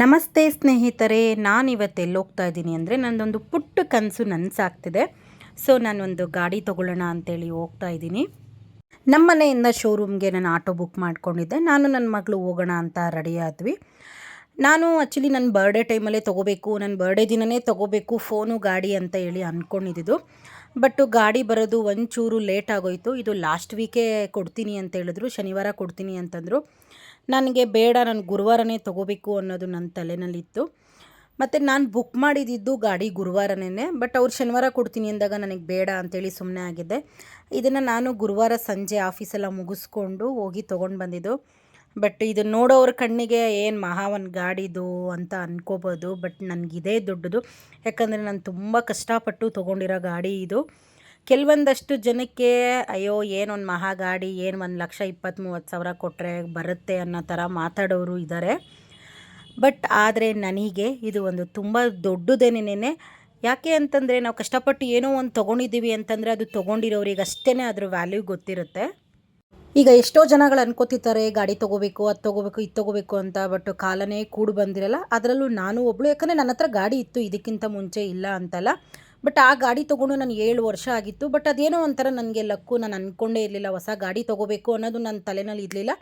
ನಮಸ್ತೆ ಸ್ನೇಹಿತರೆ, ನಾನಿವತ್ತು ಎಲ್ಲಿ ಹೋಗ್ತಾ ಇದ್ದೀನಿ ಅಂದರೆ ನನ್ನದೊಂದು ಪುಟ್ಟ ಕನಸು ನನಸಾಗ್ತಿದೆ. ಸೊ ನಾನೊಂದು ಗಾಡಿ ತೊಗೊಳ್ಳೋಣ ಅಂತೇಳಿ ಹೋಗ್ತಾ ಇದ್ದೀನಿ. ನಮ್ಮ ಮನೆಯಿಂದ ಶೋರೂಮ್ಗೆ ನಾನು ಆಟೋ ಬುಕ್ ಮಾಡ್ಕೊಂಡಿದ್ದೆ. ನಾನು ನನ್ನ ಮಗಳು ಹೋಗೋಣ ಅಂತ ರೆಡಿ ಆದ್ವಿ. ನಾನು ಆ್ಯಕ್ಚುಲಿ ನನ್ನ ಬರ್ಡೇ ಟೈಮಲ್ಲೇ ತೊಗೋಬೇಕು, ನನ್ನ ಬರ್ಡೇ ದಿನವೇ ತೊಗೋಬೇಕು ಫೋನು ಗಾಡಿ ಅಂತ ಹೇಳಿ ಅಂದ್ಕೊಂಡಿದ್ದು. ಬಟ್ ಗಾಡಿ ಬರೋದು ಒಂಚೂರು ಲೇಟ್ ಆಗೋಯಿತು. ಇದು ಲಾಸ್ಟ್ ವೀಕೇ ಕೊಡ್ತೀನಿ ಅಂತ ಹೇಳಿದ್ರು, ಶನಿವಾರ ಕೊಡ್ತೀನಿ ಅಂತಂದರು. ನನಗೆ ಬೇಡ, ನಾನು ಗುರುವಾರನೇ ತೊಗೋಬೇಕು ಅನ್ನೋದು ನನ್ನ ತಲೆಯಲ್ಲಿತ್ತು. ಮತ್ತು ನಾನು ಬುಕ್ ಮಾಡಿದ್ದು ಗಾಡಿ ಗುರುವಾರನೇ, ಬಟ್ ಅವ್ರು ಶನಿವಾರ ಕೊಡ್ತೀನಿ ಅಂದಾಗ ನನಗೆ ಬೇಡ ಅಂಥೇಳಿ ಸುಮ್ಮನೆ ಆಗಿದ್ದೆ. ಇದನ್ನು ನಾನು ಗುರುವಾರ ಸಂಜೆ ಆಫೀಸೆಲ್ಲ ಮುಗಿಸ್ಕೊಂಡು ಹೋಗಿ ತೊಗೊಂಡು ಬಂದಿದ್ದು. ಬಟ್ ಇದು ನೋಡೋರ ಕಣ್ಣಿಗೆ ಏನು ಮಹಾ ಒಂದು ಗಾಡಿದು ಅಂತ ಅಂದ್ಕೋಬೋದು, ಬಟ್ ನನಗಿದೇ ದೊಡ್ಡದು. ಯಾಕಂದರೆ ನಾನು ತುಂಬ ಕಷ್ಟಪಟ್ಟು ತೊಗೊಂಡಿರೋ ಗಾಡಿ ಇದು. ಕೆಲವೊಂದಷ್ಟು ಜನಕ್ಕೆ ಅಯ್ಯೋ ಏನೊಂದು ಮಹಾ ಗಾಡಿ, ಏನು 1,20,000-30,000 ಕೊಟ್ಟರೆ ಬರುತ್ತೆ ಅನ್ನೋ ಥರ ಮಾತಾಡೋರು ಇದ್ದಾರೆ. ಬಟ್ ಆದರೆ ನನಗೆ ಇದು ಒಂದು ತುಂಬ ದೊಡ್ಡದೇನೇನೆ. ಯಾಕೆ ಅಂತಂದರೆ ನಾವು ಕಷ್ಟಪಟ್ಟು ಏನೋ ಒಂದು ತೊಗೊಂಡಿದ್ದೀವಿ ಅಂತಂದರೆ ಅದು ತೊಗೊಂಡಿರೋರಿಗೆ ಅಷ್ಟೇ ಅದ್ರ ವ್ಯಾಲ್ಯೂ ಗೊತ್ತಿರುತ್ತೆ. ಈಗ ಎಷ್ಟೋ ಜನಗಳು ಅನ್ಕೋತಿರ್ತಾರೆ ಗಾಡಿ ತೊಗೋಬೇಕು, ಅದು ತೊಗೋಬೇಕು, ಇದು ತೊಗೋಬೇಕು ಅಂತ. ಬಟ್ ಕಾಲನೇ ಕೂಡು ಬಂದಿರಲ್ಲ. ಅದರಲ್ಲೂ ನಾನು ಒಬ್ಬಳು, ಯಾಕಂದರೆ ನನ್ನ ಹತ್ರ ಗಾಡಿ ಇತ್ತು ಇದಕ್ಕಿಂತ ಮುಂಚೆ, ಇಲ್ಲ ಅಂತಲ್ಲ. ಬಟ್ ಆ ಗಾಡಿ ತೊಗೊಂಡು ನಾನು 7 ವರ್ಷ ಆಗಿತ್ತು. ಬಟ್ ಅದೇನೋ ಒಂಥರ ನನಗೆ ಲಕ್ಕು, ನಾನು ಅಂದ್ಕೊಂಡೇ ಇರಲಿಲ್ಲ ಹೊಸ ಗಾಡಿ ತೊಗೋಬೇಕು ಅನ್ನೋದು ನನ್ನ ತಲೆಯಲ್ಲಿ ಇರಲಿಲ್ಲ.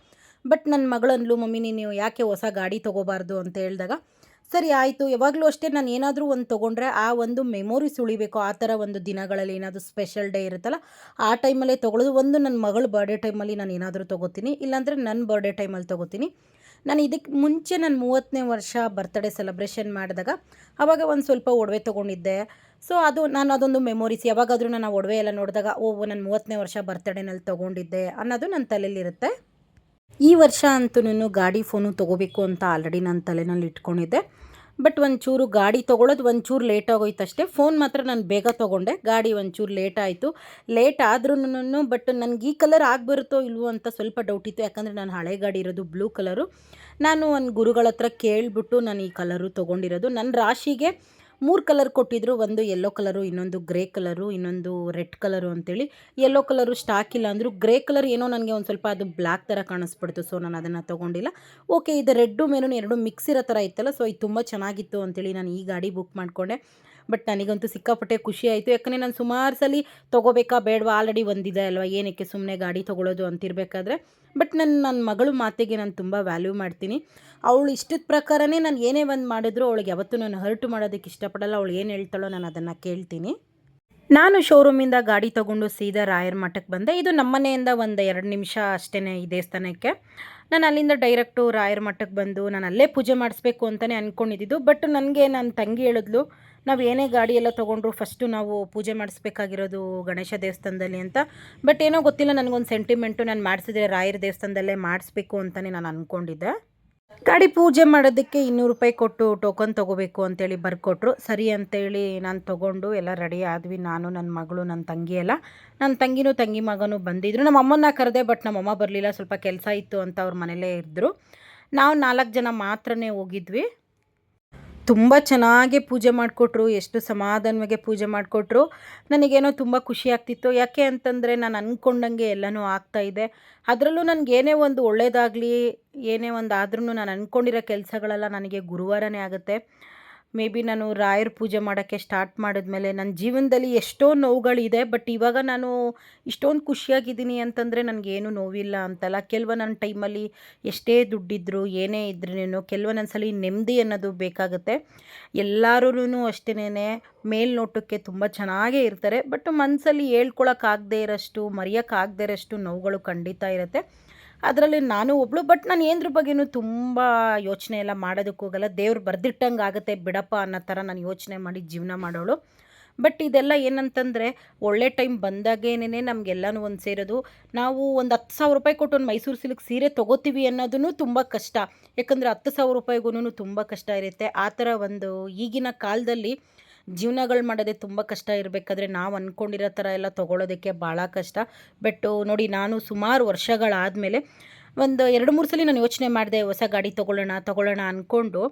ಬಟ್ ನನ್ನ ಮಗಳಂದ್ಲು, ಮಮ್ಮಿ ನೀವು ಯಾಕೆ ಹೊಸ ಗಾಡಿ ತೊಗೋಬಾರ್ದು ಅಂತ ಹೇಳಿದಾಗ ಸರಿ ಆಯಿತು. ಯಾವಾಗಲೂ ಅಷ್ಟೇ ನಾನು ಏನಾದರೂ ಒಂದು ತೊಗೊಂಡ್ರೆ ಆ ಒಂದು ಮೆಮೊರೀಸ್ ಉಳಿಬೇಕು. ಆ ಥರ ಒಂದು ದಿನಗಳಲ್ಲಿ ಏನಾದರೂ ಸ್ಪೆಷಲ್ ಡೇ ಇರುತ್ತಲ್ಲ, ಆ ಟೈಮಲ್ಲೇ ತೊಗೊಳ್ಳೋದು. ಒಂದು ನನ್ನ ಮಗಳ ಬರ್ಡೇ ಟೈಮಲ್ಲಿ ನಾನು ಏನಾದರೂ ತೊಗೋತೀನಿ, ಇಲ್ಲಾಂದರೆ ನನ್ನ ಬರ್ಡೇ ಟೈಮಲ್ಲಿ ತೊಗೋತೀನಿ. ನಾನು ಇದಕ್ಕೆ ಮುಂಚೆ ನಾನು 30ನೇ ವರ್ಷ ಬರ್ತ್ಡೇ ಸೆಲೆಬ್ರೇಷನ್ ಮಾಡಿದಾಗ ಆವಾಗ ಒಂದು ಸ್ವಲ್ಪ ಒಡವೆ ತೊಗೊಂಡಿದ್ದೆ. ಸೊ ನಾನು ಅದೊಂದು ಮೆಮೊರೀಸ್, ಯಾವಾಗಾದರೂ ನಾನು ಆ ಒಡವೆ ಎಲ್ಲ ನೋಡಿದಾಗ ಓಹ್ ನಾನು 30ನೇ ವರ್ಷ ಬರ್ತ್ಡೇನಲ್ಲಿ ತೊಗೊಂಡಿದ್ದೆ ಅನ್ನೋದು ನನ್ನ ತಲೆಯಲ್ಲಿರುತ್ತೆ. ಈ ವರ್ಷ ಅಂತೂ ಗಾಡಿ ಫೋನು ತೊಗೋಬೇಕು ಅಂತ ಆಲ್ರೆಡಿ ನನ್ನ ತಲೆಯಲ್ಲಿ ಇಟ್ಕೊಂಡಿದ್ದೆ. ಬಟ್ ಒಂಚೂರು ಗಾಡಿ ತೊಗೊಳೋದು ಒಂಚೂರು ಲೇಟ್ ಆಗೋಯ್ತು ಅಷ್ಟೇ. ಫೋನ್ ಮಾತ್ರ ನಾನು ಬೇಗ ತೊಗೊಂಡೆ, ಗಾಡಿ ಒಂಚೂರು ಲೇಟ್ ಆಯಿತು. ಲೇಟ್ ಆದ್ರೂ ಬಟ್ ನನಗೆ ಈ ಕಲರ್ ಆಗಿಬರುತ್ತೋ ಇಲ್ವೋ ಅಂತ ಸ್ವಲ್ಪ ಡೌಟ್ ಇತ್ತು. ಯಾಕಂದರೆ ನಾನು ಹಳೆ ಗಾಡಿ ಇರೋದು ಬ್ಲೂ ಕಲರು. ನಾನು ಒಂದು ಗುರುಗಳ ಹತ್ರ ಕೇಳಿಬಿಟ್ಟು ನಾನು ಈ ಕಲರು ತೊಗೊಂಡಿರೋದು. ನನ್ನ ರಾಶಿಗೆ 3 ಕಲರ್ ಕೊಟ್ಟಿದ್ದರು. ಒಂದು ಯೆಲ್ಲೋ ಕಲರು, ಇನ್ನೊಂದು ಗ್ರೇ ಕಲರು, ಇನ್ನೊಂದು ರೆಡ್ ಕಲರು ಅಂತೇಳಿ. ಯೆಲ್ಲೋ ಕಲರು ಸ್ಟಾಕ್ ಇಲ್ಲ ಅಂದರು. ಗ್ರೇ ಕಲರ್ ಏನೋ ನನಗೆ ಒಂದು ಸ್ವಲ್ಪ ಅದು ಬ್ಲ್ಯಾಕ್ ಥರ ಕಾಣಿಸ್ಬಿಡ್ತು. ಸೊ ನಾನು ಅದನ್ನು ತೊಗೊಂಡಿಲ್ಲ. ಓಕೆ, ಇದು ರೆಡ್ಡು ಮೆರೂನ್ ಎರಡು ಮಿಕ್ಸ್ ಇರೋ ಥರ ಇತ್ತಲ್ಲ, ಸೊ ಇದು ತುಂಬ ಚೆನ್ನಾಗಿತ್ತು ಅಂತೇಳಿ ನಾನು ಈ ಗಾಡಿ ಬುಕ್ ಮಾಡಿಕೊಂಡೆ. ಬಟ್ ನನಗಂತೂ ಸಿಕ್ಕಾಪಟ್ಟೆ ಖುಷಿ ಆಯಿತು. ಯಾಕಂದರೆ ನಾನು ಸುಮಾರು ಸಲ ತೊಗೋಬೇಕಾ ಬೇಡವಾ, ಆಲ್ರೆಡಿ ಒಂದಿದೆ ಅಲ್ವಾ, ಏನಕ್ಕೆ ಸುಮ್ಮನೆ ಗಾಡಿ ತೊಗೊಳ್ಳೋದು ಅಂತಿರಬೇಕಾದ್ರೆ. ಬಟ್ ನನ್ನ ಮಗಳು ಮಾತಿಗೆ ನಾನು ತುಂಬ ವ್ಯಾಲ್ಯೂ ಮಾಡ್ತೀನಿ. ಅವಳು ಇಷ್ಟದ ಪ್ರಕಾರನೇ ನಾನು ಏನೇ ಒಂದು ಮಾಡಿದ್ರು ಅವಳಿಗೆ ಯಾವತ್ತೂ ನಾನು ಹರ್ಟ್ ಮಾಡೋದಕ್ಕೆ ಇಷ್ಟಪಡಲ್ಲ. ಅವಳು ಏನು ಹೇಳ್ತಾಳೋ ನಾನು ಅದನ್ನು ಕೇಳ್ತೀನಿ. ನಾನು ಶೋರೂಮಿಂದ ಗಾಡಿ ತೊಗೊಂಡು ಸೀದಾ ರಾಯರ ಮಠಕ್ಕೆ ಬಂದೆ. ಇದು ನಮ್ಮ ಮನೆಯಿಂದ ಒಂದು 2 ನಿಮಿಷ ಅಷ್ಟೇ ಈ ದೇವಸ್ಥಾನಕ್ಕೆ. ನಾನು ಅಲ್ಲಿಂದ ಡೈರೆಕ್ಟು ರಾಯರ ಮಠಕ್ಕೆ ಬಂದು ನಾನು ಅಲ್ಲೇ ಪೂಜೆ ಮಾಡಿಸ್ಬೇಕು ಅಂತಲೇ ಅಂದ್ಕೊಂಡಿದ್ದು. ಬಟ್ ನನಗೆ ನನ್ನ ತಂಗಿ ಹೇಳಿದ್ಲು, ನಾವು ಏನೇ ಗಾಡಿ ಎಲ್ಲ ತೊಗೊಂಡ್ರು ಫಸ್ಟು ನಾವು ಪೂಜೆ ಮಾಡಿಸ್ಬೇಕಾಗಿರೋದು ಗಣೇಶ ದೇವಸ್ಥಾನದಲ್ಲಿ ಅಂತ. ಬಟ್ ಏನೋ ಗೊತ್ತಿಲ್ಲ, ನನಗೊಂದು ಸೆಂಟಿಮೆಂಟು, ನಾನು ಮಾಡಿಸಿದ್ರೆ ರಾಯರ ದೇವಸ್ಥಾನದಲ್ಲೇ ಮಾಡಿಸ್ಬೇಕು ಅಂತಲೇ ನಾನು ಅಂದ್ಕೊಂಡಿದ್ದೆ. ಗಾಡಿ ಪೂಜೆ ಮಾಡೋದಕ್ಕೆ 200 ರೂಪಾಯಿ ಕೊಟ್ಟು ಟೋಕನ್ ತೊಗೋಬೇಕು ಅಂತೇಳಿ ಬರ್ಕೊಟ್ರು. ಸರಿ ಅಂತೇಳಿ ನಾನು ತೊಗೊಂಡು ಎಲ್ಲ ರೆಡಿ ಆದ್ವಿ. ನಾನು, ನನ್ನ ಮಗಳು, ನನ್ನ ತಂಗಿ ಎಲ್ಲ. ನನ್ನ ತಂಗಿನೂ ತಂಗಿ ಮಗನೂ ಬಂದಿದ್ದರು. ನಮ್ಮ ಅಮ್ಮನ್ನ ಕರೆದೆ, ಬಟ್ ನಮ್ಮಮ್ಮ ಬರಲಿಲ್ಲ, ಸ್ವಲ್ಪ ಕೆಲಸ ಇತ್ತು ಅಂತ ಅವ್ರ ಮನೇಲೇ ಇದ್ದರು. ನಾವು 4 ಜನ ಮಾತ್ರನೇ ಹೋಗಿದ್ವಿ. ತುಂಬ ಚೆನ್ನಾಗಿ ಪೂಜೆ ಮಾಡಿಕೊಟ್ರು, ಎಷ್ಟು ಸಮಾಧಾನವಾಗಿ ಪೂಜೆ ಮಾಡಿಕೊಟ್ರು. ನನಗೇನೋ ತುಂಬ ಖುಷಿ ಆಗ್ತಿತ್ತು. ಯಾಕೆ ಅಂತಂದರೆ ನಾನು ಅಂದ್ಕೊಂಡಂಗೆ ಎಲ್ಲನೂ ಆಗ್ತಾಯಿದೆ. ಅದರಲ್ಲೂ ನನಗೇನೇ ಒಂದು ಒಳ್ಳೆಯದಾಗಲಿ, ಏನೇ ಒಂದು ಆದ್ರೂ ನಾನು ಅಂದ್ಕೊಂಡಿರೋ ಕೆಲಸಗಳೆಲ್ಲ ನನಗೆ ಗುರುವಾರನೇ ಆಗುತ್ತೆ. ಮೇ ಬಿ ನಾನು ರಾಯರ ಪೂಜೆ ಮಾಡೋಕ್ಕೆ ಸ್ಟಾರ್ಟ್ ಮಾಡಿದ್ಮೇಲೆ ನನ್ನ ಜೀವನದಲ್ಲಿ ಎಷ್ಟೋ ನೋವುಗಳಿದೆ. ಬಟ್ ಇವಾಗ ನಾನು ಇಷ್ಟೊಂದು ಖುಷಿಯಾಗಿದ್ದೀನಿ ಅಂತಂದರೆ ನನಗೇನು ನೋವಿಲ್ಲ ಅಂತಲ್ಲ. ಕೆಲವೊಂದೊಂದು ಟೈಮಲ್ಲಿ ಎಷ್ಟೇ ದುಡ್ಡಿದ್ರು ಏನೇ ಇದ್ರೂ ಕೆಲವೊಂದೊಂದು ಸಲ ನೆಮ್ಮದಿ ಅನ್ನೋದು ಬೇಕಾಗುತ್ತೆ. ಎಲ್ಲರೂ ಅಷ್ಟೇನೆ ಮೇಲ್ನೋಟಕ್ಕೆ ತುಂಬ ಚೆನ್ನಾಗೇ ಇರ್ತಾರೆ. ಬಟ್ ಮನಸ್ಸಲ್ಲಿ ಹೇಳ್ಕೊಳಕ್ಕಾಗದೇ ಇರೋಷ್ಟು, ಮರೆಯೋಕ್ಕಾಗದೇ ಇರೋಷ್ಟು ನೋವುಗಳು ಖಂಡಿತ ಇರುತ್ತೆ. ಅದರಲ್ಲಿ ನಾನು ಒಬ್ಬಳು. ಬಟ್ ನಾನು ಏನದ್ರ ಬಗ್ಗೆನೂ ತುಂಬ ಯೋಚನೆ ಎಲ್ಲ ಮಾಡೋದಕ್ಕೆ ಹೋಗಲ್ಲ. ದೇವ್ರು ಬರ್ದಿಟ್ಟಂಗೆ ಆಗುತ್ತೆ ಬಿಡಪ್ಪ ಅನ್ನೋ ಥರ ನಾನು ಯೋಚನೆ ಮಾಡಿ ಜೀವನ ಮಾಡೋಳು. ಬಟ್ ಇದೆಲ್ಲ ಏನಂತಂದರೆ ಒಳ್ಳೆ ಟೈಮ್ ಬಂದಾಗೇನೆ ನಮಗೆಲ್ಲನೂ ಒಂದು ಸೇರೋದು. ನಾವು ಒಂದು 10,000 ರೂಪಾಯಿ ಕೊಟ್ಟು ಒಂದು ಮೈಸೂರು ಸಿಲ್ಕ್ ಸೀರೆ ತೊಗೋತೀವಿ ಅನ್ನೋದೂ ತುಂಬ ಕಷ್ಟ. ಯಾಕಂದರೆ 10,000 ರೂಪಾಯಿಗೂ ತುಂಬ ಕಷ್ಟ ಇರುತ್ತೆ. ಆ ಥರ ಒಂದು ಈಗಿನ ಕಾಲದಲ್ಲಿ ಜೀವನಗಳು ಮಾಡೋದೇ ತುಂಬ ಕಷ್ಟ ಇರಬೇಕಾದ್ರೆ ನಾವು ಅಂದ್ಕೊಂಡಿರೋ ಥರ ಎಲ್ಲ ತೊಗೊಳೋದಕ್ಕೆ ಭಾಳ ಕಷ್ಟ. ಬಟ್ ನೋಡಿ, ನಾನು ಸುಮಾರು ವರ್ಷಗಳಾದಮೇಲೆ ಒಂದು 2-3 ಸಲ ನಾನು ಯೋಚನೆ ಮಾಡಿದೆ ಹೊಸ ಗಾಡಿ ತೊಗೊಳ್ಳೋಣ ಅಂದ್ಕೊಂಡು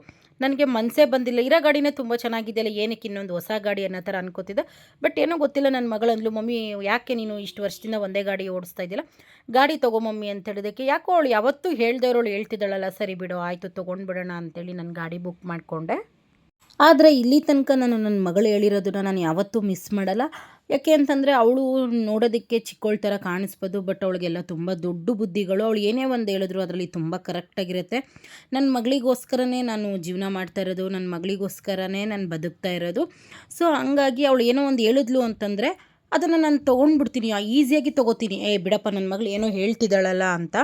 ನನಗೆ ಮನಸ್ಸೇ ಬಂದಿಲ್ಲ. ಇರೋ ಗಾಡಿನೇ ತುಂಬ ಚೆನ್ನಾಗಿದೆಯಲ್ಲ, ಏನಕ್ಕೆ ಇನ್ನೊಂದು ಹೊಸ ಗಾಡಿ ಅನ್ನೋ ಥರ ಅನ್ಕೋತಿದ್ದೆ. ಬಟ್ ಏನೋ ಗೊತ್ತಿಲ್ಲ, ನನ್ನ ಮಗಳಂದ್ಲು, ಮಮ್ಮಿ ಯಾಕೆ ನೀನು ಇಷ್ಟು ವರ್ಷದಿಂದ ಒಂದೇ ಗಾಡಿ ಓಡಿಸ್ತಾ ಇದೆಯಲ್ಲ, ಗಾಡಿ ತೊಗೊ ಮಮ್ಮಿ ಅಂತ ಹೇಳಿದ್ದಕ್ಕೆ, ಯಾಕೋ ಅವಳು ಯಾವತ್ತೂ ಹೇಳ್ದವ್ರವಳು ಹೇಳ್ತಿದ್ದಾಳಲ್ಲ, ಸರಿ ಬಿಡು ಆಯಿತು ತೊಗೊಂಡ್ಬಿಡೋಣ ಅಂತೇಳಿ ನಾನು ಗಾಡಿ ಬುಕ್ ಮಾಡಿಕೊಂಡೆ. ಆದರೆ ಇಲ್ಲಿ ತನಕ ನಾನು ನನ್ನ ಮಗಳು ಹೇಳಿರೋದನ್ನ ನಾನು ಯಾವತ್ತೂ ಮಿಸ್ ಮಾಡಲ್ಲ. ಯಾಕೆ ಅಂತಂದರೆ ಅವಳು ನೋಡೋದಕ್ಕೆ ಚಿಕ್ಕವಳ ಥರ ಕಾಣಿಸ್ಬೋದು, ಬಟ್ ಅವಳಿಗೆಲ್ಲ ತುಂಬ ದೊಡ್ಡ ಬುದ್ಧಿಗಳು. ಅವಳು ಏನೇ ಒಂದು ಹೇಳಿದ್ರು ಅದರಲ್ಲಿ ತುಂಬ ಕರೆಕ್ಟಾಗಿರುತ್ತೆ. ನನ್ನ ಮಗಳಿಗೋಸ್ಕರನೇ ನಾನು ಜೀವನ ಮಾಡ್ತಾ ಇರೋದು, ನನ್ನ ಮಗಳಿಗೋಸ್ಕರನೇ ನಾನು ಬದುಕ್ತಾ ಇರೋದು. ಸೊ ಹಂಗಾಗಿ ಅವಳು ಏನೋ ಒಂದು ಹೇಳಿದ್ಲು ಅಂತಂದರೆ ಅದನ್ನು ನಾನು ತೊಗೊಂಡ್ಬಿಡ್ತೀನಿ, ಈಸಿಯಾಗಿ ತೊಗೋತೀನಿ. ಬಿಡಪ್ಪ ನನ್ನ ಮಗಳು ಏನೋ ಹೇಳ್ತಿದ್ದಾಳಲ್ಲ ಅಂತ.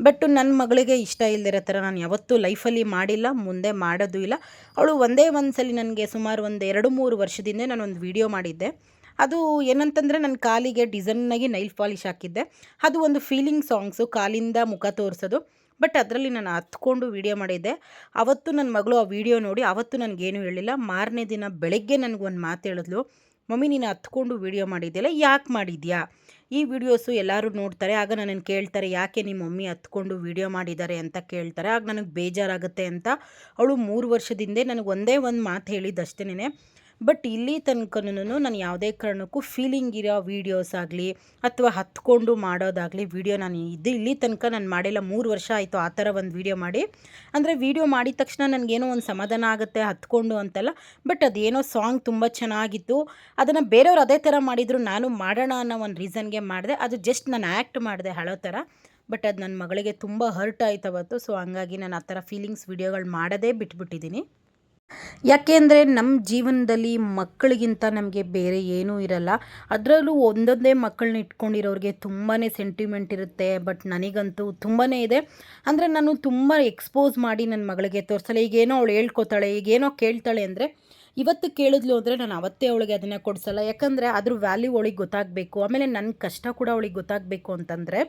ಬಟ್ ನನ್ನ ಮಗಳಿಗೆ ಇಷ್ಟ ಇಲ್ಲದಿರೋ ಥರ ನಾನು ಯಾವತ್ತೂ ಲೈಫಲ್ಲಿ ಮಾಡಿಲ್ಲ, ಮುಂದೆ ಮಾಡೋದು ಇಲ್ಲ. ಅವಳು ಒಂದೇ ಒಂದು ಸಲ ನನಗೆ ಸುಮಾರು ಒಂದು 2-3 ವರ್ಷದಿಂದ ನಾನೊಂದು ವೀಡಿಯೋ ಮಾಡಿದ್ದೆ. ಅದು ಏನಂತಂದರೆ ನನ್ನ ಕಾಲಿಗೆ ಡಿಸೈನ್ನಾಗಿ ನೈಲ್ ಪಾಲಿಶ್ ಹಾಕಿದ್ದೆ. ಅದು ಒಂದು ಫೀಲಿಂಗ್ ಸಾಂಗ್ಸು, ಕಾಲಿಂದ ಮುಖ ತೋರಿಸೋದು. ಬಟ್ ಅದರಲ್ಲಿ ನಾನು ಹತ್ಕೊಂಡು ವೀಡಿಯೋ ಮಾಡಿದ್ದೆ. ಆವತ್ತು ನನ್ನ ಮಗಳು ಆ ವಿಡಿಯೋ ನೋಡಿ ಆವತ್ತು ನನಗೇನು ಹೇಳಿಲ್ಲ. ಮಾರನೇ ದಿನ ಬೆಳಗ್ಗೆ ನನಗೊಂದು ಮಾತು ಹೇಳಿದ್ಲು, ಮಮ್ಮಿ ನೀನು ಹತ್ಕೊಂಡು ವೀಡಿಯೋ ಮಾಡಿದ್ಯಲ್ಲ, ಯಾಕೆ ಮಾಡಿದ್ಯಾ? ಈ ವಿಡಿಯೋಸು ಎಲ್ಲರೂ ನೋಡ್ತಾರೆ, ಆಗ ನನ್ನನ್ನು ಕೇಳ್ತಾರೆ ಯಾಕೆ ನಿಮ್ಮ ಮಮ್ಮಿ ಹತ್ಕೊಂಡು ವೀಡಿಯೋ ಮಾಡಿದ್ದಾರೆ ಅಂತ ಕೇಳ್ತಾರೆ, ಆಗ ನನಗೆ ಬೇಜಾರಾಗುತ್ತೆ ಅಂತ. ಅವಳು 3 ವರ್ಷದಿಂದೆ ನನಗೆ ಒಂದೇ ಒಂದು ಮಾತು ಹೇಳಿದ್ದಷ್ಟೇನೆ. ಬಟ್ ಇಲ್ಲಿ ತನಕನೂ ನಾನು ಯಾವುದೇ ಕಾರಣಕ್ಕೂ ಫೀಲಿಂಗ್ ಇರೋ ವೀಡಿಯೋಸ್ ಆಗಲಿ ಅಥವಾ ಹತ್ಕೊಂಡು ಮಾಡೋದಾಗಲಿ ವೀಡಿಯೋ ನಾನು ಇಲ್ಲಿ ತನಕ ನಾನು ಮಾಡಿಲ್ಲ. 3 ವರ್ಷ ಆಯಿತು ಆ ಥರ ಒಂದು ವೀಡಿಯೋ ಮಾಡಿ. ಅಂದರೆ ವೀಡಿಯೋ ಮಾಡಿದ ತಕ್ಷಣ ನನಗೇನೋ ಒಂದು ಸಮಾಧಾನ ಆಗುತ್ತೆ ಹತ್ಕೊಂಡು ಅಂತಲ್ಲ. ಬಟ್ ಅದೇನೋ ಸಾಂಗ್ ತುಂಬ ಚೆನ್ನಾಗಿತ್ತು, ಅದನ್ನು ಬೇರೆಯವ್ರು ಅದೇ ಥರ ಮಾಡಿದರು, ನಾನು ಮಾಡೋಣ ಅನ್ನೋ ಒಂದು ರೀಸನ್ಗೆ ಮಾಡಿದೆ. ಅದು ಜಸ್ಟ್ ನಾನು ಆ್ಯಕ್ಟ್ ಮಾಡಿದೆ ಹಳೋ ಥರ. ಬಟ್ ಅದು ನನ್ನ ಮಗಳಿಗೆ ತುಂಬ ಹರ್ಟ್ ಆಯ್ತು ಅವತ್ತು. ಸೊ ಹಂಗಾಗಿ ನಾನು ಆ ಥರ ಫೀಲಿಂಗ್ಸ್ ವೀಡಿಯೋಗಳು ಮಾಡೋದೇ ಬಿಟ್ಬಿಟ್ಟಿದ್ದೀನಿ. ಯಾಕೆ ಅಂದರೆ ನಮ್ಮ ಜೀವನದಲ್ಲಿ ಮಕ್ಕಳಿಗಿಂತ ನಮಗೆ ಬೇರೆ ಏನೂ ಇರಲ್ಲ. ಅದರಲ್ಲೂ ಒಂದೊಂದೇ ಮಕ್ಕಳನ್ನ ಇಟ್ಕೊಂಡಿರೋರಿಗೆ ತುಂಬಾ ಸೆಂಟಿಮೆಂಟ್ ಇರುತ್ತೆ. ಬಟ್ ನನಗಂತೂ ತುಂಬಾ ಇದೆ. ಅಂದರೆ ನಾನು ತುಂಬ ಎಕ್ಸ್ಪೋಸ್ ಮಾಡಿ ನನ್ನ ಮಗಳಿಗೆ ತೋರಿಸಲ್ಲ. ಈಗೇನೋ ಅವಳು ಹೇಳ್ಕೊತಾಳೆ, ಈಗೇನೋ ಕೇಳ್ತಾಳೆ ಅಂದರೆ ಇವತ್ತು ಕೇಳಿದ್ಲು ಅಂದರೆ ನಾನು ಅವತ್ತೇ ಅವಳಿಗೆ ಅದನ್ನು ಕೊಡಿಸಲ್ಲ. ಯಾಕಂದರೆ ಅದ್ರ ವ್ಯಾಲ್ಯೂ ಅವಳಿಗೆ ಗೊತ್ತಾಗಬೇಕು. ಆಮೇಲೆ ನನ್ನ ಕಷ್ಟ ಕೂಡ ಅವಳಿಗೆ ಗೊತ್ತಾಗಬೇಕು ಅಂತಂದರೆ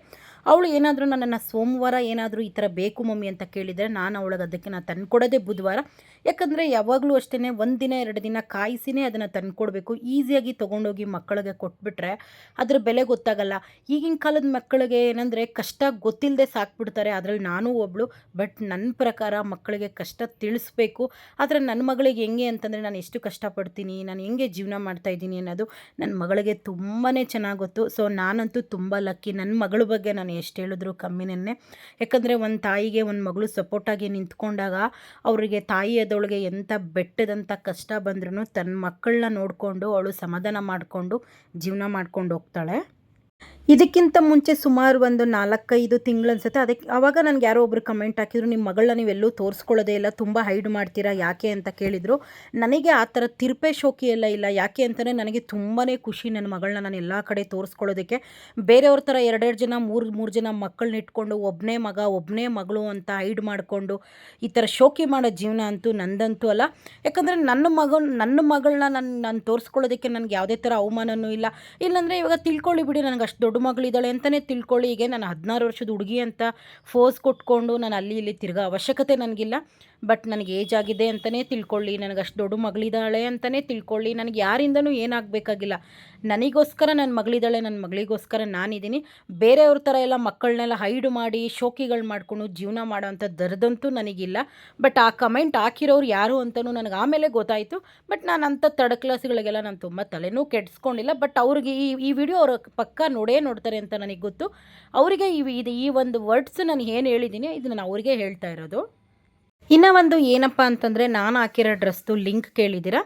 ಅವಳು ಏನಾದರೂ ನನ್ನನ್ನು ಸೋಮವಾರ ಏನಾದರೂ ಈ ಥರ ಬೇಕು ಮಮ್ಮಿ ಅಂತ ಕೇಳಿದರೆ ನಾನು ಅವಳಿಗೆ ಅದಕ್ಕೆ ನಾನು ತಂದುಕೊಡೋದೇ ಬುಧವಾರ. ಯಾಕಂದರೆ ಯಾವಾಗಲೂ ಅಷ್ಟೇ 1 ದಿನ 2 ದಿನ ಕಾಯಿಸಿನೇ ಅದನ್ನು ತಂದುಕೊಡ್ಬೇಕು. ಈಸಿಯಾಗಿ ತೊಗೊಂಡೋಗಿ ಮಕ್ಕಳಿಗೆ ಕೊಟ್ಬಿಟ್ರೆ ಅದ್ರ ಬೆಲೆ ಗೊತ್ತಾಗಲ್ಲ. ಈಗಿನ ಕಾಲದ ಮಕ್ಕಳಿಗೆ ಏನಂದರೆ ಕಷ್ಟ ಗೊತ್ತಿಲ್ಲದೆ ಸಾಕ್ಬಿಡ್ತಾರೆ, ಅದರಲ್ಲಿ ನಾನೂ ಒಬ್ಬಳು. ಬಟ್ ನನ್ನ ಪ್ರಕಾರ ಮಕ್ಕಳಿಗೆ ಕಷ್ಟ ತಿಳಿಸ್ಬೇಕು. ಆದರೆ ನನ್ನ ಮಗಳಿಗೆ ಹೆಂಗೆ ಅಂತಂದರೆ ನಾನು ಎಷ್ಟು ಕಷ್ಟಪಡ್ತೀನಿ, ನಾನು ಹೆಂಗೆ ಜೀವನ ಮಾಡ್ತಾಯಿದ್ದೀನಿ ಅನ್ನೋದು ನನ್ನ ಮಗಳಿಗೆ ತುಂಬಾ ಚೆನ್ನಾಗಿ ಗೊತ್ತು. ಸೊ ನಾನಂತೂ ತುಂಬ ಲಕ್ಕಿ. ನನ್ನ ಮಗಳ ಬಗ್ಗೆ ನಾನು ಎಷ್ಟು ಹೇಳಿದ್ರು ಕಮ್ಮಿನೇ. ಯಾಕಂದರೆ ಒಂದು ತಾಯಿಗೆ ಒಂದು ಮಗಳು ಸಪೋರ್ಟಾಗಿ ನಿಂತ್ಕೊಂಡಾಗ ಅವರಿಗೆ ತಾಯಿಯದೊಳಗೆ ಎಂಥ ಬೆಟ್ಟದಂಥ ಕಷ್ಟ ಬಂದ್ರೂ ತನ್ನ ಮಕ್ಕಳನ್ನ ನೋಡಿಕೊಂಡು ಅವಳು ಸಮಾಧಾನ ಮಾಡಿಕೊಂಡು ಜೀವನ ಮಾಡ್ಕೊಂಡು ಹೋಗ್ತಾಳೆ. ಇದಕ್ಕಿಂತ ಮುಂಚೆ ಸುಮಾರು ಒಂದು 4-5 ತಿಂಗಳು ಅನ್ಸುತ್ತೆ. ಅದಕ್ಕೆ ಆವಾಗ ನನಗೆ ಯಾರೋ ಒಬ್ಬರು ಕಮೆಂಟ್ ಹಾಕಿದ್ರು, ನಿಮ್ಮ ಮಗಳನ್ನ ನೀವೆಲ್ಲೂ ತೋರಿಸ್ಕೊಳ್ಳೋದೇ ಇಲ್ಲ, ತುಂಬ ಹೈಡ್ ಮಾಡ್ತೀರಾ ಯಾಕೆ ಅಂತ ಕೇಳಿದರು. ನನಗೆ ಆ ಥರ ತಿರುಪೆ ಶೋಕಿ ಎಲ್ಲ ಇಲ್ಲ. ಯಾಕೆ ಅಂತಲೇ ನನಗೆ ತುಂಬಾ ಖುಷಿ ನನ್ನ ಮಗಳನ್ನ ನಾನು ಎಲ್ಲ ಕಡೆ ತೋರಿಸ್ಕೊಳ್ಳೋದಕ್ಕೆ. ಬೇರೆಯವ್ರ ಥರ 2-2 ಜನ 3-3 ಜನ ಮಕ್ಕಳನ್ನ ಇಟ್ಕೊಂಡು ಒಬ್ಬನೇ ಮಗ ಒಬ್ಬನೇ ಮಗಳು ಅಂತ ಹೈಡ್ ಮಾಡಿಕೊಂಡು ಈ ಥರ ಶೋಕಿ ಮಾಡೋ ಜೀವನ ಅಂತೂ ನಂದಂತೂ ಅಲ್ಲ. ಯಾಕಂದರೆ ನನ್ನ ಮಗಳನ್ನ ನಾನು ತೋರಿಸ್ಕೊಳ್ಳೋದಕ್ಕೆ ನನಗೆ ಯಾವುದೇ ಥರ ಅವಮಾನವೂ ಇಲ್ಲ. ಇಲ್ಲಾಂದರೆ ಇವಾಗ ತಿಳ್ಕೊಳ್ಳಿ ಬಿಡಿ, ನನಗೆ ಅಷ್ಟು ದೊಡ್ಡ ಮಗಳಿದ್ದಾಳೆ ಅಂತಲೇ ತಿಳ್ಕೊಳ್ಳಿ. ಈಗ ನಾನು 16 ವರ್ಷದ ಹುಡುಗಿ ಅಂತ ಫೋರ್ಸ್ ಕೊಟ್ಕೊಂಡು ನಾನು ಅಲ್ಲಿ ಇಲ್ಲಿ ತಿರ್ಗೋ ಅವಶ್ಯಕತೆ ನನಗಿಲ್ಲ. ಬಟ್ ನನಗೆ ಏಜ್ ಆಗಿದೆ ಅಂತಲೇ ತಿಳ್ಕೊಳ್ಳಿ, ನನಗೆ ಅಷ್ಟು ದೊಡ್ಡ ಮಗಳಿದ್ದಾಳೆ ಅಂತಲೇ ತಿಳ್ಕೊಳ್ಳಿ. ನನಗೆ ಯಾರಿಂದನೂ ಏನಾಗಬೇಕಾಗಿಲ್ಲ. ನನಗೋಸ್ಕರ ನನ್ನ ಮಗಳಿದ್ದಾಳೆ, ನನ್ನ ಮಗಳಿಗೋಸ್ಕರ ನಾನಿದ್ದೀನಿ. ಬೇರೆಯವ್ರ ಥರ ಎಲ್ಲ ಮಕ್ಕಳನ್ನೆಲ್ಲ ಹೈಡ್ ಮಾಡಿ ಶೋಕಿಗಳು ಮಾಡಿಕೊಂಡು ಜೀವನ ಮಾಡೋ ಅಂಥ ದರ್ದಂತೂ ನನಗಿಲ್ಲ. ಬಟ್ ಆ ಕಮೆಂಟ್ ಹಾಕಿರೋರು ಯಾರು ಅಂತಲೂ ನನಗೆ ಆಮೇಲೆ ಗೊತ್ತಾಯಿತು. ಬಟ್ ನಾನು ಅಂಥ ಥರ್ಡ್ ಕ್ಲಾಸ್ಗಳಿಗೆಲ್ಲ ನಾನು ತುಂಬ ತಲೆನೂ ಕೆಡಿಸ್ಕೊಂಡಿಲ್ಲ. ಬಟ್ ಅವ್ರಿಗೆ ಈ ವಿಡಿಯೋ ಅವ್ರ ಪಕ್ಕ ನೋಡ್ತಾರೆ ಅಂತ ನನಗೆ ಗೊತ್ತು. ಅವರಿಗೆ ಈ ಒಂದು ವರ್ಡ್ಸ್ ನಾನು ಏನು ಹೇಳಿದ್ದೀನಿ ಇದು ನಾನು ಅವರಿಗೆ ಹೇಳ್ತಾ ಇರೋದು. ಇನ್ನೂ ಒಂದು ಏನಪ್ಪ ಅಂತಂದರೆ, ನಾನು ಹಾಕಿರೋ ಡ್ರೆಸ್ದು ಲಿಂಕ್ ಕೇಳಿದ್ದೀರಾ.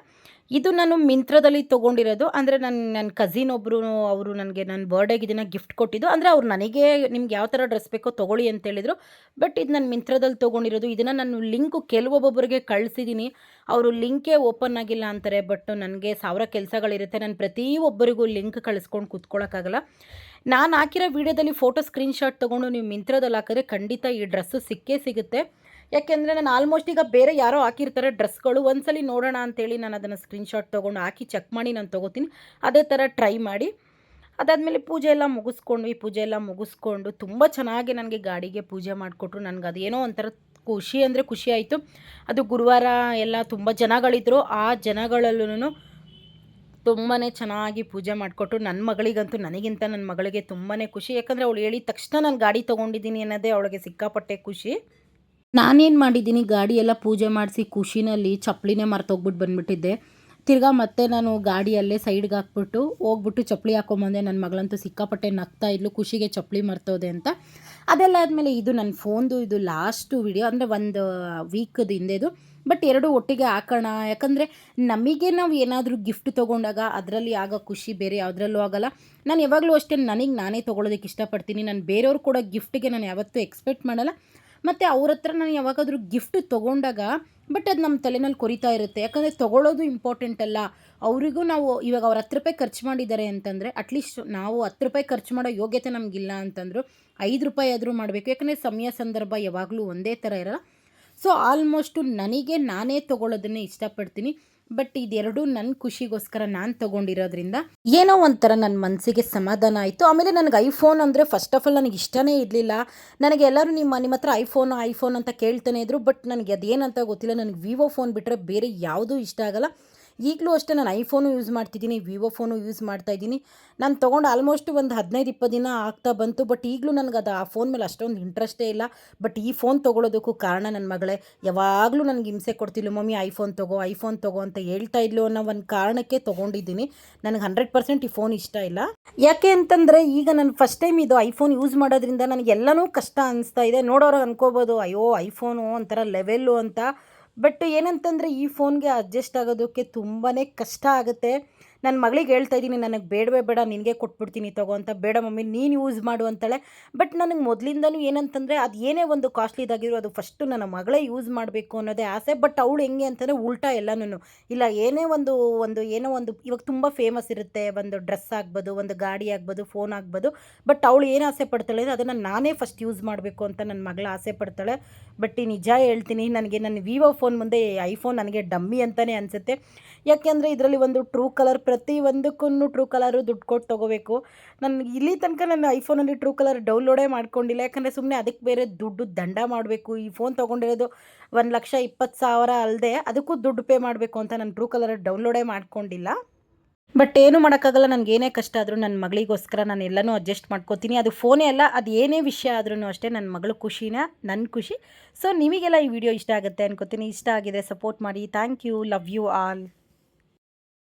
ಇದು ನಾನು ಮಿಂತ್ರದಲ್ಲಿ ತೊಗೊಂಡಿರೋದು. ಅಂದರೆ ನನ್ನ ಕಸಿನ್ ಒಬ್ಬರು ಅವರು ನನಗೆ ನನ್ನ ಬರ್ಡೇಗೆ ಇದನ್ನು ಗಿಫ್ಟ್ ಕೊಟ್ಟಿದ್ದು. ಅಂದರೆ ಅವ್ರು ನನಗೆ ನಿಮ್ಗೆ ಯಾವ ಥರ ಡ್ರೆಸ್ ಬೇಕೋ ತೊಗೊಳ್ಳಿ ಅಂತೇಳಿದರು. ಬಟ್ ಇದು ನಾನು ಮಿಂತ್ರದಲ್ಲಿ ತೊಗೊಂಡಿರೋದು. ಇದನ್ನು ನಾನು ಲಿಂಕು ಕೆಲವೊಬ್ಬೊಬ್ಬರಿಗೆ ಕಳಿಸಿದ್ದೀನಿ, ಅವರು ಲಿಂಕೇ ಓಪನ್ ಆಗಿಲ್ಲ ಅಂತಾರೆ. ಬಟ್ ನನಗೆ 1000 ಕೆಲಸಗಳಿರುತ್ತೆ, ನಾನು ಪ್ರತಿಯೊಬ್ಬರಿಗೂ ಲಿಂಕ್ ಕಳಿಸ್ಕೊಂಡು ಕೂತ್ಕೊಳ್ಳೋಕ್ಕಾಗಲ್ಲ. ನಾನು ಹಾಕಿರೋ ವೀಡಿಯೋದಲ್ಲಿ ಫೋಟೋ ಸ್ಕ್ರೀನ್ಶಾಟ್ ತೊಗೊಂಡು ನೀವು ಮಿಂತ್ರದಲ್ಲಿ ಹಾಕಿದ್ರೆ ಖಂಡಿತ ಈ ಡ್ರೆಸ್ಸು ಸಿಕ್ಕೇ ಸಿಗುತ್ತೆ. ಯಾಕೆಂದರೆ ನಾನು ಆಲ್ಮೋಸ್ಟ್ ಈಗ ಬೇರೆ ಯಾರೋ ಹಾಕಿರ್ತಾರೆ ಡ್ರೆಸ್ಗಳು, ಒಂದ್ಸಲಿ ನೋಡೋಣ ಅಂತೇಳಿ ನಾನು ಅದನ್ನು ಸ್ಕ್ರೀನ್ಶಾಟ್ ತೊಗೊಂಡು ಹಾಕಿ ಚೆಕ್ ಮಾಡಿ ನಾನು ತೊಗೋತೀನಿ. ಅದೇ ಥರ ಟ್ರೈ ಮಾಡಿ. ಅದಾದಮೇಲೆ ಪೂಜೆ ಎಲ್ಲ ಮುಗಿಸ್ಕೊಂಡು ತುಂಬ ಚೆನ್ನಾಗಿ ನನಗೆ ಗಾಡಿಗೆ ಪೂಜೆ ಮಾಡಿಕೊಟ್ರು. ನನಗೆ ಅದೇನೋ ಒಂಥರ ಖುಷಿ ಅಂದರೆ ಖುಷಿ ಆಯಿತು. ಅದು ಗುರುವಾರ ಎಲ್ಲ ತುಂಬ ಜನಗಳಿದ್ದರು. ಆ ಜನಗಳಲ್ಲೂ ತುಂಬಾ ಚೆನ್ನಾಗಿ ಪೂಜೆ ಮಾಡಿಕೊಟ್ಟು ನನ್ನ ಮಗಳಿಗಂತೂ ನನಗಿಂತ ನನ್ನ ಮಗಳಿಗೆ ತುಂಬಾ ಖುಷಿ. ಯಾಕಂದರೆ ಅವಳು ಹೇಳಿದ ತಕ್ಷಣ ನಾನು ಗಾಡಿ ತೊಗೊಂಡಿದ್ದೀನಿ ಅನ್ನೋದೇ ಅವಳಿಗೆ ಸಿಕ್ಕಾಪಟ್ಟೆ ಖುಷಿ. ನಾನೇನು ಮಾಡಿದ್ದೀನಿ, ಗಾಡಿ ಎಲ್ಲ ಪೂಜೆ ಮಾಡಿಸಿ ಖುಷಿನಲ್ಲಿ ಚಪ್ಪಲಿನೇ ಮರ್ತೋಗ್ಬಿಟ್ಟು ಬಂದುಬಿಟ್ಟಿದ್ದೆ. ತಿರ್ಗಾ ಮತ್ತೆ ನಾನು ಗಾಡಿಯಲ್ಲೇ ಸೈಡ್ಗೆ ಹಾಕ್ಬಿಟ್ಟು ಹೋಗ್ಬಿಟ್ಟು ಚಪ್ಪಲಿ ಹಾಕ್ಕೊಂಬಂದೆ. ನನ್ನ ಮಗಳಂತೂ ಸಿಕ್ಕಾಪಟ್ಟೆ ನಗ್ತಾ ಇದ್ಲು ಖುಷಿಗೆ ಚಪ್ಪಲಿ ಮರ್ತೋದೆ ಅಂತ. ಅದೆಲ್ಲ ಆದಮೇಲೆ ಇದು ನನ್ನ ಫೋನ್ದು ಇದು ಲಾಸ್ಟು ವಿಡಿಯೋ, ಅಂದರೆ ಒಂದು ವೀಕದು ಹಿಂದೆದು. ಬಟ್ ಎರಡು ಒಟ್ಟಿಗೆ ಹಾಕೋಣ, ಯಾಕಂದರೆ ನಮಗೆ ನಾವು ಏನಾದರೂ ಗಿಫ್ಟ್ ತೊಗೊಂಡಾಗ ಅದರಲ್ಲಿ ಆಗೋ ಖುಷಿ ಬೇರೆ ಯಾವುದ್ರಲ್ಲೂ ಆಗೋಲ್ಲ. ನಾನು ಯಾವಾಗಲೂ ಅಷ್ಟೇ ನನಗೆ ನಾನೇ ತೊಗೊಳೋದಕ್ಕೆ ಇಷ್ಟಪಡ್ತೀನಿ. ನಾನು ಬೇರೆಯವ್ರು ಕೂಡ ಗಿಫ್ಟಿಗೆ ನಾನು ಯಾವತ್ತೂ ಎಕ್ಸ್ಪೆಕ್ಟ್ ಮಾಡಲ್ಲ. ಮತ್ತು ಅವ್ರ ಹತ್ರ ನಾನು ಯಾವಾಗಾದರೂ ಗಿಫ್ಟ್ ತೊಗೊಂಡಾಗ ಬಟ್ ಅದು ನಮ್ಮ ತಲೆನಲ್ಲಿ ಕೊರಿತಾ ಇರುತ್ತೆ. ಯಾಕಂದರೆ ತೊಗೊಳ್ಳೋದು ಇಂಪಾರ್ಟೆಂಟ್ ಅಲ್ಲ. ಅವರಿಗೂ ನಾವು ಇವಾಗ ಅವ್ರು ₹10 ಖರ್ಚು ಮಾಡಿದ್ದಾರೆ ಅಂತಂದರೆ ಅಟ್ಲೀಸ್ಟ್ ನಾವು ₹10 ಖರ್ಚು ಮಾಡೋ ಯೋಗ್ಯತೆ ನಮಗಿಲ್ಲ ಅಂತಂದರು ₹5 ಆದರೂ ಮಾಡಬೇಕು. ಯಾಕಂದರೆ ಸಮಯ ಸಂದರ್ಭ ಯಾವಾಗಲೂ ಒಂದೇ ಥರ ಇರೋಲ್ಲ. ಸೊ ಆಲ್ಮೋಸ್ಟು ನನಗೆ ನಾನೇ ತೊಗೊಳ್ಳೋದನ್ನೇ ಇಷ್ಟಪಡ್ತೀನಿ. ಬಟ್ ಇದೆರಡೂ ನನ್ನ ಖುಷಿಗೋಸ್ಕರ ನಾನು ತೊಗೊಂಡಿರೋದ್ರಿಂದ ಏನೋ ಒಂಥರ ನನ್ನ ಮನಸ್ಸಿಗೆ ಸಮಾಧಾನ ಆಯಿತು. ಆಮೇಲೆ ನನಗೆ ಐಫೋನ್ ಅಂದರೆ ಫಸ್ಟ್ ಆಫ್ ಆಲ್ ನನಗೆ ಇಷ್ಟನೇ ಇರಲಿಲ್ಲ. ನನಗೆ ಎಲ್ಲರೂ ನಿಮ್ಮ ಹತ್ರ ಐಫೋನ್ ಅಂತ ಕೇಳ್ತಾನೆ ಇದ್ರು. ಬಟ್ ನನಗೆ ಅದೇನಂತ ಗೊತ್ತಿಲ್ಲ. ನನಗೆ ವಿವೋ ಫೋನ್ ಬಿಟ್ಟರೆ ಬೇರೆ ಯಾವುದೂ ಇಷ್ಟ ಆಗಲ್ಲ. ಈಗಲೂ ಅಷ್ಟೇ ನಾನು ಐಫೋನು ಯೂಸ್ ಮಾಡ್ತಿದ್ದೀನಿ, ವಿವೋ ಫೋನು ಯೂಸ್ ಮಾಡ್ತಾಯಿದ್ದೀನಿ. ನಾನು ತೊಗೊಂಡು ಆಲ್ಮೋಸ್ಟ್ ಒಂದು 15-20 ದಿನ ಆಗ್ತಾ ಬಂತು. ಬಟ್ ಈಗಲೂ ನನಗೆ ಆ ಫೋನ್ ಮೇಲೆ ಅಷ್ಟೊಂದು ಇಂಟ್ರೆಸ್ಟೇ ಇಲ್ಲ. ಬಟ್ ಈ ಫೋನ್ ತೊಗೊಳೋದಕ್ಕೂ ಕಾರಣ ನನ್ನ ಮಗಳೇ. ಯಾವಾಗಲೂ ನನಗೆ ಹಿಂಸೆ ಕೊಡ್ತಿದ್ಲು, ಮಮ್ಮಿ ಐಫೋನ್ ತೊಗೋ ಅಂತ ಹೇಳ್ತಾ ಇದ್ಲು ಅನ್ನೋ ಒಂದು ಕಾರಣಕ್ಕೆ ತೊಗೊಂಡಿದ್ದೀನಿ. ನನಗೆ 100% ಈ ಫೋನ್ ಇಷ್ಟ ಇಲ್ಲ. ಯಾಕೆ ಅಂತಂದರೆ ಈಗ ನಾನು ಫಸ್ಟ್ ಟೈಮ್ ಇದು ಐಫೋನ್ ಯೂಸ್ ಮಾಡೋದ್ರಿಂದ ನನಗೆಲ್ಲನೂ ಕಷ್ಟ ಅನಿಸ್ತಾ ಇದೆ. ನೋಡೋರು ಅನ್ಕೋಬೋದು, ಅಯ್ಯೋ ಐಫೋನು ಒಂಥರ ಲೆವೆಲ್ಲು ಅಂತ. ಬಟ್ ಏನಂತಂದರೆ ಈ ಫೋನ್ಗೆ ಅಡ್ಜಸ್ಟ್ ಆಗೋದಕ್ಕೆ ತುಂಬಾ ಕಷ್ಟ ಆಗುತ್ತೆ. ನನ್ನ ಮಗಳಿಗೆ ಹೇಳ್ತಾ ಇದ್ದೀನಿ, ನನಗೆ ಬೇಡವೇ ಬೇಡ, ನಿನಗೆ ಕೊಟ್ಬಿಡ್ತೀನಿ ತಗೋ ಅಂತ. ಬೇಡ ಮಮ್ಮಿ ನೀನು ಯೂಸ್ ಮಾಡು ಅಂತಾಳೆ. ಬಟ್ ನನಗೆ ಮೊದಲಿಂದನೂ ಏನಂತಂದರೆ ಅದು ಏನೇ ಒಂದು ಕಾಸ್ಟ್ಲಿದಾಗಿರೋ ಅದು ಫಸ್ಟು ನನ್ನ ಮಗಳೇ ಯೂಸ್ ಮಾಡಬೇಕು ಅನ್ನೋದೇ ಆಸೆ. ಬಟ್ ಅವಳು ಹೆಂಗೆ ಅಂತಂದರೆ ಉಲ್ಟಾ ಎಲ್ಲನೂ ಇಲ್ಲ, ಏನೋ ಒಂದು ಇವಾಗ ತುಂಬ ಫೇಮಸ್ ಇರುತ್ತೆ, ಒಂದು ಡ್ರೆಸ್ ಆಗ್ಬೋದು, ಒಂದು ಗಾಡಿ ಆಗ್ಬೋದು, ಫೋನ್ ಆಗ್ಬೋದು. ಬಟ್ ಅವಳು ಏನು ಆಸೆ ಪಡ್ತಾಳೆ ಅಂದರೆ ಅದನ್ನು ನಾನೇ ಫಸ್ಟ್ ಯೂಸ್ ಮಾಡಬೇಕು ಅಂತ ನನ್ನ ಮಗಳು ಆಸೆ ಪಡ್ತಾಳೆ. ಬಟ್ ಈ ನಿಜ ಹೇಳ್ತೀನಿ, ನನಗೆ ನನ್ನ ವಿವೋ ಫೋನ್ ಮುಂದೆ ಐಫೋನ್ ನನಗೆ ಡಮ್ಮಿ ಅಂತಲೇ ಅನಿಸುತ್ತೆ. ಯಾಕೆಂದರೆ ಇದರಲ್ಲಿ ಒಂದು ಟ್ರೂ ಕಲರ್, ಪ್ರತಿ ಒಂದಕ್ಕೂ ಟ್ರೂ ಕಲರು ದುಡ್ಡು ಕೊಟ್ಟು ತೊಗೋಬೇಕು. ನಾನು ಇಲ್ಲಿ ತನಕ ನನ್ನ ಐಫೋನಲ್ಲಿ ಟ್ರೂ ಕಲರ್ ಡೌನ್ಲೋಡೇ ಮಾಡ್ಕೊಂಡಿಲ್ಲ. ಯಾಕಂದರೆ ಸುಮ್ಮನೆ ಅದಕ್ಕೆ ಬೇರೆ ದುಡ್ಡು ದಂಡ ಮಾಡಬೇಕು. ಈ ಫೋನ್ ತೊಗೊಂಡಿರೋದು 1,20,000 ಅಲ್ಲದೆ ಅದಕ್ಕೂ ದುಡ್ಡು ಪೇ ಮಾಡಬೇಕು ಅಂತ ನಾನು ಟ್ರೂ ಕಲರ್ ಡೌನ್ಲೋಡೇ ಮಾಡ್ಕೊಂಡಿಲ್ಲ. ಬಟ್ ಏನು ಮಾಡೋಕ್ಕಾಗಲ್ಲ. ನನಗೇನೇ ಕಷ್ಟ ಆದರೂ ನನ್ನ ಮಗಳಿಗೋಸ್ಕರ ನಾನು ಎಲ್ಲನೂ ಅಡ್ಜಸ್ಟ್ ಮಾಡ್ಕೋತೀನಿ. ಅದು ಫೋನೇ ಅಲ್ಲ, ಅದು ಏನೇ ವಿಷಯ ಆದ್ರೂ ಅಷ್ಟೇ ನನ್ನ ಮಗಳ ಖುಷಿನ ನನ್ನ ಖುಷಿ. ಸೊ ನಿಮಗೆಲ್ಲ ಈ ವಿಡಿಯೋ ಇಷ್ಟ ಆಗುತ್ತೆ ಅನ್ಕೋತೀನಿ. ಇಷ್ಟ ಆಗಿದೆ ಸಪೋರ್ಟ್ ಮಾಡಿ. Thank you. Love you all.